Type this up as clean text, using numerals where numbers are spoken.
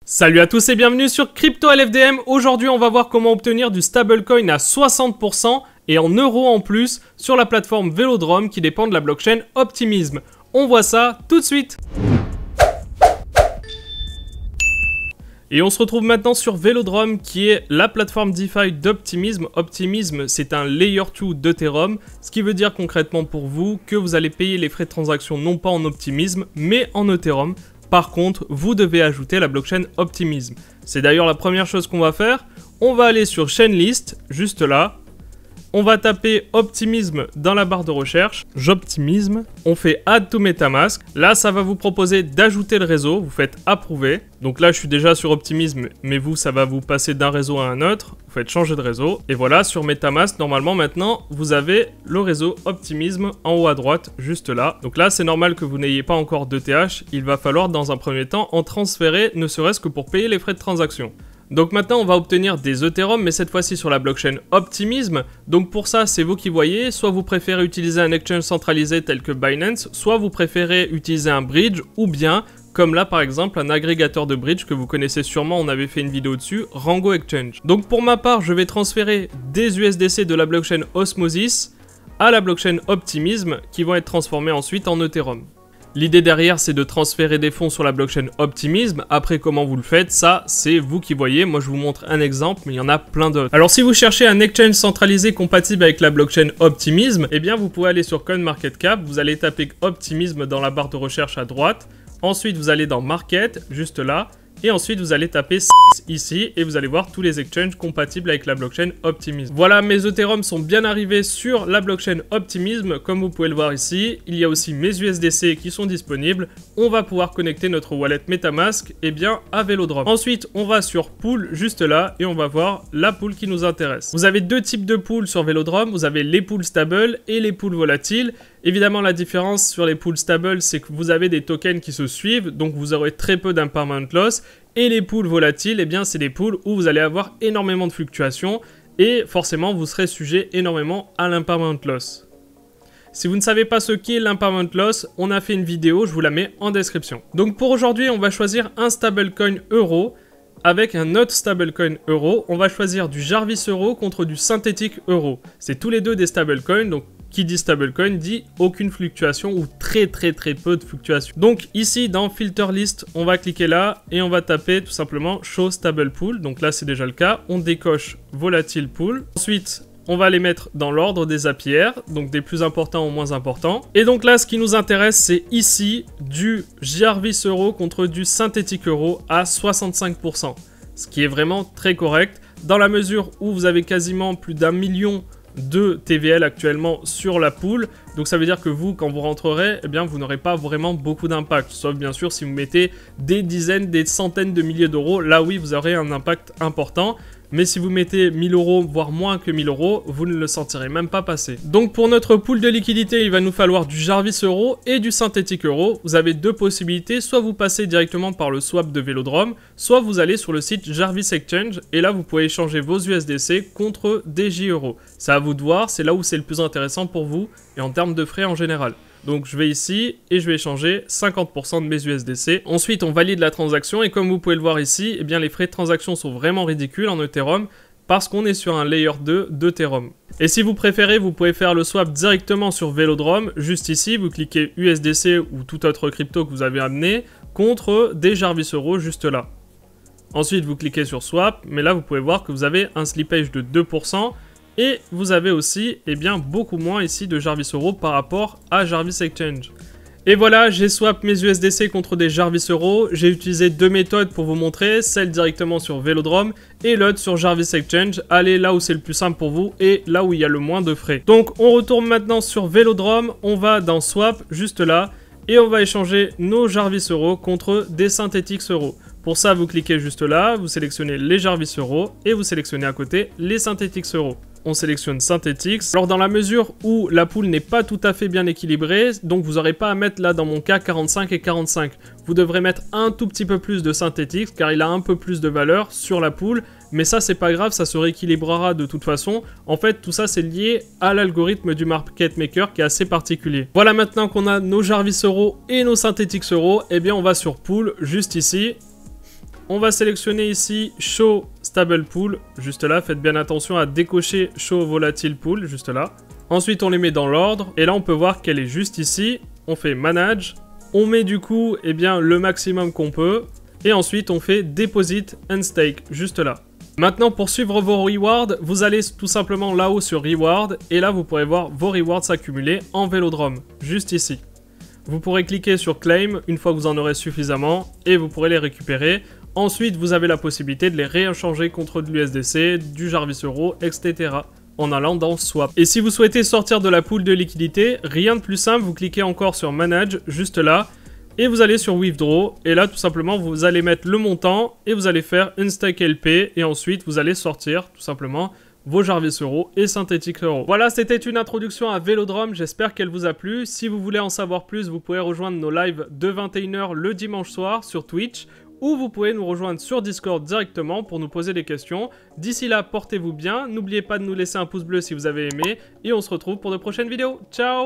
Salut à tous et bienvenue sur Crypto LFDM. Aujourd'hui, on va voir comment obtenir du stablecoin à 60% et en euros en plus sur la plateforme Velodrome qui dépend de la blockchain Optimism. On voit ça tout de suite. Et on se retrouve maintenant sur Velodrome qui est la plateforme DeFi d'Optimism. Optimism, c'est un Layer 2 d'Ethereum, ce qui veut dire concrètement pour vous que vous allez payer les frais de transaction non pas en Optimism, mais en Ethereum. Par contre, vous devez ajouter la blockchain Optimism. C'est d'ailleurs la première chose qu'on va faire. On va aller sur Chainlist, juste là. On va taper Optimism dans la barre de recherche. J'optimisme. On fait Add to MetaMask. Là, ça va vous proposer d'ajouter le réseau. Vous faites Approuver. Donc là, je suis déjà sur Optimism, mais vous, ça va vous passer d'un réseau à un autre. Vous faites changer de réseau. Et voilà, sur MetaMask, normalement, maintenant, vous avez le réseau Optimism en haut à droite, juste là. Donc là, c'est normal que vous n'ayez pas encore d'ETH. Il va falloir, dans un premier temps, en transférer, ne serait-ce que pour payer les frais de transaction. Donc maintenant on va obtenir des Ethereum mais cette fois-ci sur la blockchain Optimism. Donc pour ça c'est vous qui voyez, soit vous préférez utiliser un exchange centralisé tel que Binance, soit vous préférez utiliser un bridge ou bien comme là par exemple un agrégateur de bridge que vous connaissez sûrement, on avait fait une vidéo dessus, Rango Exchange. Donc pour ma part je vais transférer des USDC de la blockchain Osmosis à la blockchain Optimism qui vont être transformés ensuite en Ethereum. L'idée derrière, c'est de transférer des fonds sur la blockchain Optimism. Après, comment vous le faites, ça, c'est vous qui voyez. Moi, je vous montre un exemple, mais il y en a plein d'autres. Alors, si vous cherchez un exchange centralisé compatible avec la blockchain Optimism, eh bien, vous pouvez aller sur CoinMarketCap. Vous allez taper Optimism dans la barre de recherche à droite. Ensuite, vous allez dans Market, juste là. Et ensuite, vous allez taper ici et vous allez voir tous les exchanges compatibles avec la blockchain Optimism. Voilà, mes Ethereum sont bien arrivés sur la blockchain Optimism. Comme vous pouvez le voir ici, il y a aussi mes USDC qui sont disponibles. On va pouvoir connecter notre wallet MetaMask à Velodrome. Ensuite, on va sur Pool juste là et on va voir la pool qui nous intéresse. Vous avez deux types de pools sur Velodrome. Vous avez les pools stable et les pools volatiles. Évidemment, la différence sur les pools stable, c'est que vous avez des tokens qui se suivent, donc vous aurez très peu d'impermanent loss. Et les pools volatiles, eh bien, c'est des pools où vous allez avoir énormément de fluctuations et forcément, vous serez sujet énormément à l'impermanent loss. Si vous ne savez pas ce qu'est l'impermanent loss, on a fait une vidéo, je vous la mets en description. Donc pour aujourd'hui, on va choisir un stablecoin euro avec un autre stablecoin euro. On va choisir du Jarvis euro contre du synthétique euro. C'est tous les deux des stablecoins, donc qui dit stablecoin dit aucune fluctuation ou très peu de fluctuation. Donc ici dans Filter List, on va cliquer là et on va taper tout simplement Show Stable Pool. Donc là c'est déjà le cas. On décoche Volatile Pool. Ensuite, on va les mettre dans l'ordre des APR, donc des plus importants aux moins importants. Et donc là, ce qui nous intéresse, c'est ici du Jarvis euro contre du synthétique euro à 65%. Ce qui est vraiment très correct dans la mesure où vous avez quasiment plus d'1 million de TVL actuellement sur la pool. Donc ça veut dire que vous, quand vous rentrerez, eh bien vous n'aurez pas vraiment beaucoup d'impact. Sauf bien sûr si vous mettez des dizaines, des centaines de milliers d'euros. Là oui, vous aurez un impact important. Mais si vous mettez 1000 euros, voire moins que 1000 euros, vous ne le sentirez même pas passer. Donc pour notre pool de liquidité, il va nous falloir du Jarvis euro et du synthétique euro. Vous avez deux possibilités, soit vous passez directement par le swap de Velodrome, soit vous allez sur le site Jarvis Exchange et là vous pouvez échanger vos USDC contre des J euros. C'est à vous de voir, c'est là où c'est le plus intéressant pour vous et en termes de frais en général. Donc je vais ici et je vais échanger 50% de mes USDC. Ensuite on valide la transaction et comme vous pouvez le voir ici, eh bien les frais de transaction sont vraiment ridicules en Ethereum parce qu'on est sur un Layer 2 d'Ethereum. Et si vous préférez, vous pouvez faire le swap directement sur Velodrome. Juste ici, vous cliquez USDC ou tout autre crypto que vous avez amené contre des Jarvis euros juste là. Ensuite vous cliquez sur swap, mais là vous pouvez voir que vous avez un slippage de 2%. Et vous avez aussi beaucoup moins ici de Jarvis euro par rapport à Jarvis Exchange. Et voilà, j'ai swap mes USDC contre des Jarvis euros. J'ai utilisé deux méthodes pour vous montrer, celle directement sur Velodrome et l'autre sur Jarvis Exchange. Allez là où c'est le plus simple pour vous et là où il y a le moins de frais. Donc on retourne maintenant sur Velodrome, on va dans swap juste là et on va échanger nos Jarvis euros contre des synthétiques euros. Pour ça, vous cliquez juste là, vous sélectionnez les Jarvis euros et vous sélectionnez à côté les synthétiques euros. On sélectionne Synthetix. Alors dans la mesure où la pool n'est pas tout à fait bien équilibrée, donc vous n'aurez pas à mettre là dans mon cas 45 et 45. Vous devrez mettre un tout petit peu plus de Synthetix car il a un peu plus de valeur sur la pool. Mais ça c'est pas grave, ça se rééquilibrera de toute façon. En fait tout ça c'est lié à l'algorithme du market maker qui est assez particulier. Voilà, maintenant qu'on a nos Jarvis euros et nos Synthetix euros, eh bien on va sur pool juste ici. On va sélectionner ici Show Stable Pool, juste là. Faites bien attention à décocher Show Volatile Pool, juste là. Ensuite, on les met dans l'ordre. Et là, on peut voir qu'elle est juste ici. On fait Manage. On met du coup, eh bien, le maximum qu'on peut. Et ensuite, on fait Deposit and Stake, juste là. Maintenant, pour suivre vos rewards, vous allez tout simplement là-haut sur Reward. Et là, vous pourrez voir vos rewards s'accumuler en Vélodrome, juste ici. Vous pourrez cliquer sur Claim une fois que vous en aurez suffisamment et vous pourrez les récupérer. Ensuite, vous avez la possibilité de les rééchanger contre de l'USDC, du Jarvis Euro, etc. en allant dans Swap. Et si vous souhaitez sortir de la pool de liquidité, rien de plus simple, vous cliquez encore sur Manage, juste là. Et vous allez sur Withdraw, et là tout simplement vous allez mettre le montant, et vous allez faire Unstake LP, et ensuite vous allez sortir tout simplement vos Jarvis Euro et Synthetic Euro. Voilà, c'était une introduction à Vélodrome, j'espère qu'elle vous a plu. Si vous voulez en savoir plus, vous pouvez rejoindre nos lives de 21 h le dimanche soir sur Twitch, ou vous pouvez nous rejoindre sur Discord directement pour nous poser des questions. D'ici là, portez-vous bien, n'oubliez pas de nous laisser un pouce bleu si vous avez aimé, et on se retrouve pour de prochaines vidéos. Ciao!